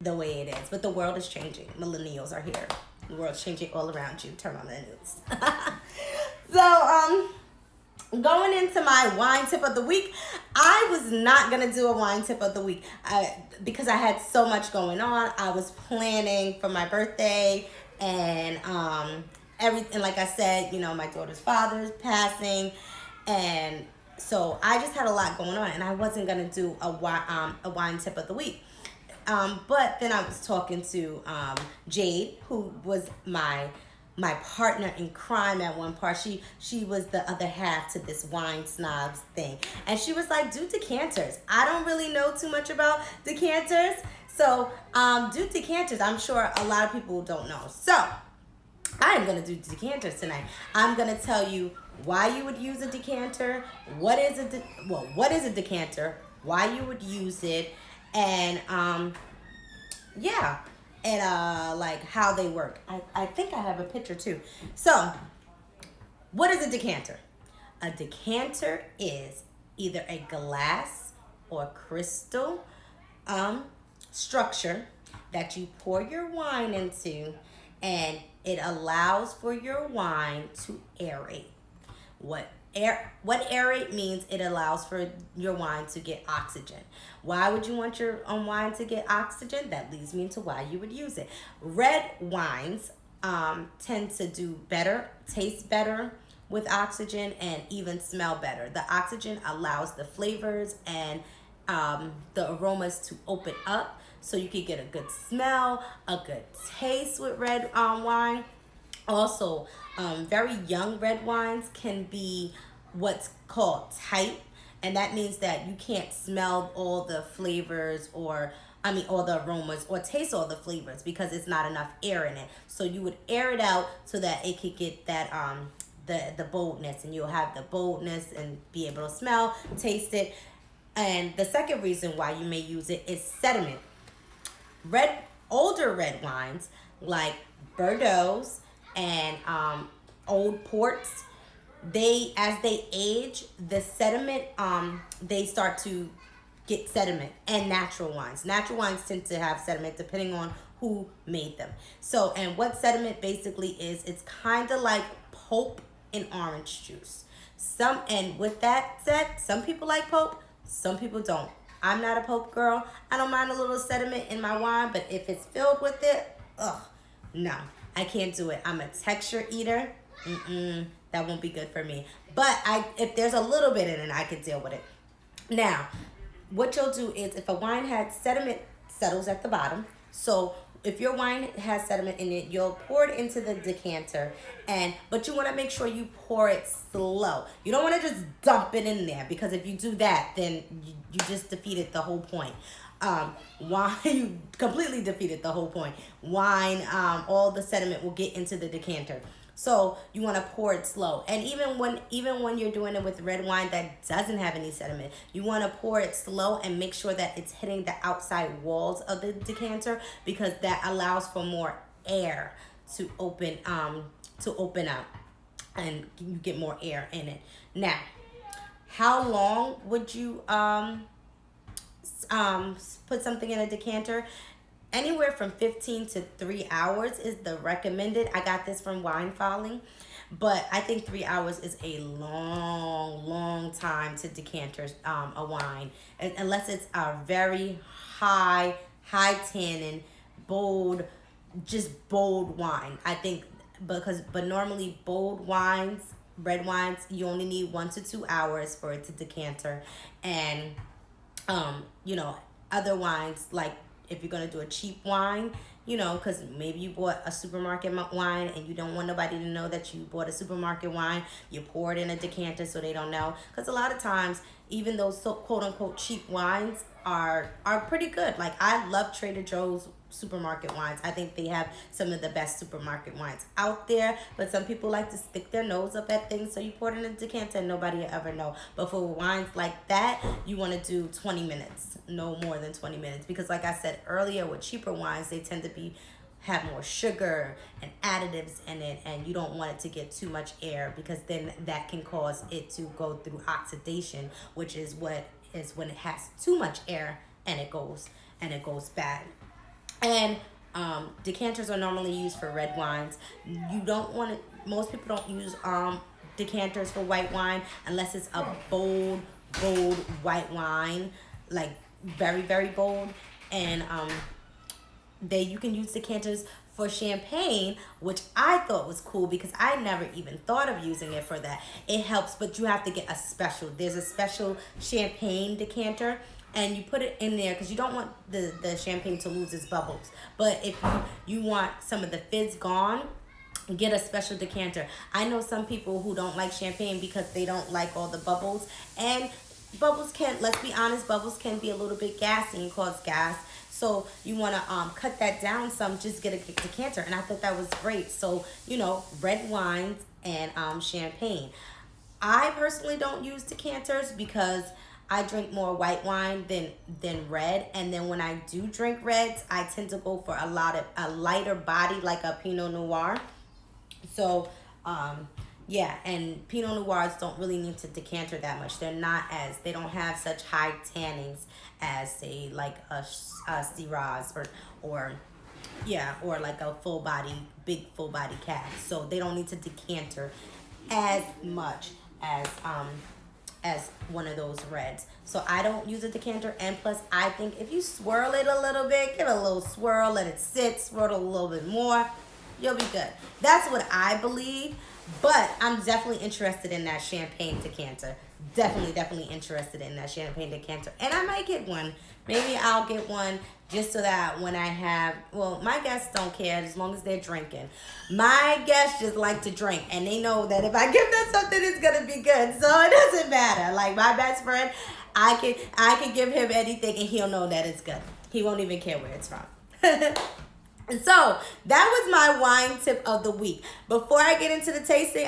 the way it is. But the world is changing. Millennials are here. The world's changing all around you. Turn on the news. So, going into my wine tip of the week, I was not going to do a wine tip of the week because I had so much going on. I was planning for my birthday and everything. Like I said, you know, my daughter's father's passing, and so I just had a lot going on, and I wasn't going to do a wine tip of the week. But then I was talking to Jade, who was my partner in crime at one part. She was the other half to this wine snobs thing. And she was like, do decanters. I don't really know too much about decanters. So do decanters. I'm sure a lot of people don't know. So I'm going to do decanters tonight. I'm going to tell you why you would use a decanter, what is a decanter, why you would use it, and like how they work. I think I have a picture too. So, what is a decanter? A decanter is either a glass or crystal structure that you pour your wine into, and it allows for your wine to aerate. What aerate means, it allows for your wine to get oxygen. Why would you want your wine to get oxygen? That leads me into why you would use it. Red wines tend to do better, taste better with oxygen, and even smell better. The oxygen allows the flavors and the aromas to open up, so you can get a good smell, a good taste with red wine. Also, very young red wines can be what's called tight, and that means that you can't smell all the flavors all the aromas, or taste all the flavors, because it's not enough air in it. So you would air it out so that it could get that the boldness, and you'll have the boldness and be able to smell, taste it. And the second reason why you may use it is sediment. Older red wines like Bordeaux's and old ports, as they age, the sediment, they start to get sediment. And natural wines tend to have sediment depending on who made them. So, and what sediment basically is, it's kind of like pulp in orange juice. And with that said, some people like pulp, some people don't. I'm not a pulp girl. I don't mind a little sediment in my wine, but if it's filled with it, no, I can't do it. I'm a texture eater. That won't be good for me. But if there's a little bit in it, I can deal with it. Now, what you'll do is, if a wine has sediment, settles at the bottom. So if your wine has sediment in it, you'll pour it into the decanter, but you want to make sure you pour it slow. You don't want to just dump it in there, because if you do that, then you just defeated the whole point. Wine, you completely defeated the whole point. Wine, all the sediment will get into the decanter. So you want to pour it slow. And even when you're doing it with red wine that doesn't have any sediment, you want to pour it slow and make sure that it's hitting the outside walls of the decanter, because that allows for more air to open up, and you get more air in it. Now, how long would you put something in a decanter? Anywhere from 15 to 3 hours is the recommended. I got this from Wine Filing, but I think 3 hours is a long time to decant a wine, unless it's a very high tannin, bold wine. I think but normally bold wines, red wines, you only need 1 to 2 hours for it to decanter, and other wines, like if you're going to do a cheap wine, because maybe you bought a supermarket wine and you don't want nobody to know that you bought a supermarket wine, you pour it in a decanter so they don't know. Because a lot of times, even those quote-unquote cheap wines are pretty good. Like, I love Trader Joe's supermarket wines. I think they have some of the best supermarket wines out there, but some people like to stick their nose up at things, so you pour it in a decanter and nobody will ever know. But for wines like that, you want to do 20 minutes, no more than 20 minutes, because like I said earlier, with cheaper wines, they tend to have more sugar and additives in it, and you don't want it to get too much air, because then that can cause it to go through oxidation, which is when it has too much air and it goes bad. And decanters are normally used for red wines. You don't want to. Most people don't use decanters for white wine unless it's a bold, bold white wine, like very, very bold. And you can use decanters for champagne, which I thought was cool because I never even thought of using it for that. It helps, but you have to get a special. There's a special champagne decanter, and you put it in there because you don't want the champagne to lose its bubbles. But if you want some of the fizz gone, get a special decanter. I know some people who don't like champagne because they don't like all the bubbles, and bubbles can, let's be honest, bubbles can be a little bit gassy and cause gas. So you want to cut that down some, just get a decanter. And I thought that was great. So, red wines and champagne. I personally don't use decanters because I drink more white wine than red. And then when I do drink reds, I tend to go for a lighter body, like a Pinot Noir. So, yeah, and Pinot Noirs don't really need to decanter that much. They don't have such high tannins as, say, like a Shiraz or like a big full body cab. So they don't need to decanter as much as one of those reds. So I don't use a decanter, and plus I think if you swirl it a little bit, give it a little swirl, let it sit, swirl it a little bit more, you'll be good. That's what I believe. But I'm definitely interested in that champagne decanter. Definitely interested in that champagne decanter. And I might get one. Maybe I'll get one just so that when my guests don't care as long as they're drinking. My guests just like to drink. And they know that if I give them something, it's going to be good. So it doesn't matter. Like my best friend, I can give him anything and he'll know that it's good. He won't even care where it's from. So that was my wine tip of the week. Before I get into the tasting,